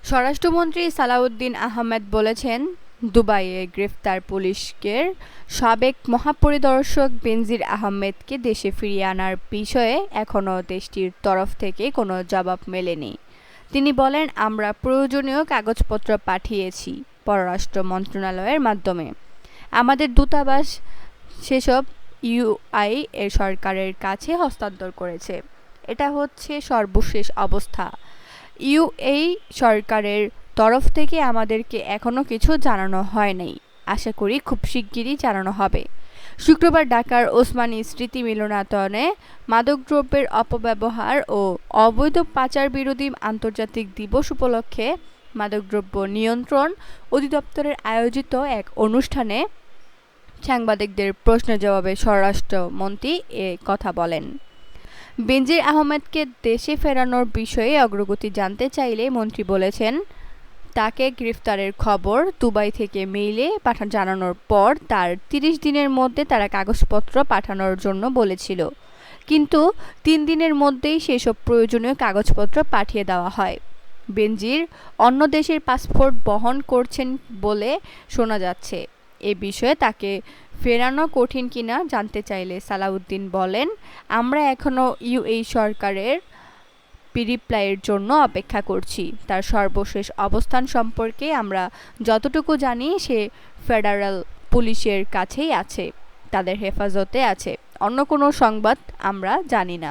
স্বরাষ্ট্রমন্ত্রী সালাউদ্দিন আহমেদ বলেছেন, দুবাইয়ে গ্রেফতার পুলিশের সাবেক মহাপরিদর্শক বেনজির আহমেদকে দেশে ফিরিয়ে আনার বিষয়ে এখনও দেশটির তরফ থেকে কোনো জবাব মেলেনি। তিনি বলেন, আমরা প্রয়োজনীয় কাগজপত্র পাঠিয়েছি পররাষ্ট্র মন্ত্রণালয়ের মাধ্যমে। আমাদের দূতাবাস সেসব ইউএই এর সরকারের কাছে হস্তান্তর করেছে। এটা হচ্ছে সর্বশেষ অবস্থা। ইউএই সরকারের তরফ থেকে আমাদেরকে এখনও কিছু জানানো হয়নি। আশা করি খুব শিগগিরই জানানো হবে। শুক্রবার ঢাকার ওসমানী স্মৃতি মিলনায়তনে মাদকদ্রব্যের অপব্যবহার ও অবৈধ পাচার বিরোধী আন্তর্জাতিক দিবস উপলক্ষে মাদকদ্রব্য নিয়ন্ত্রণ অধিদপ্তরের আয়োজিত এক অনুষ্ঠানে সাংবাদিকদের প্রশ্নের জবাবে স্বরাষ্ট্রমন্ত্রী এ কথা বলেন। বেনজির আহমেদকে দেশে ফেরানোর বিষয়ে অগ্রগতি জানতে চাইলে মন্ত্রী বলেছেন, তাকে গ্রেফতারের খবর দুবাই থেকে মেইলে জানানোর পর তার ৩০ দিনের মধ্যে তারা কাগজপত্র পাঠানোর জন্য বলেছিল, কিন্তু ৩ দিনের মধ্যেই সেসব প্রয়োজনীয় কাগজপত্র পাঠিয়ে দেওয়া হয়। বেনজির অন্য দেশের পাসপোর্ট বহন করছেন বলে শোনা যাচ্ছে। এ বিষয়ে তাকে ফেরানো কঠিন কিনা জানতে চাইলে সালাউদ্দিন বলেন, আমরা এখনও ইউএই সরকারের রিপ্লাইয়ের জন্য অপেক্ষা করছি। তার সর্বশেষ অবস্থান সম্পর্কে আমরা যতটুকু জানি সে ফেডারেল পুলিশের কাছেই আছে, তাদের হেফাজতে আছে। অন্য কোনো সংবাদ আমরা জানি না।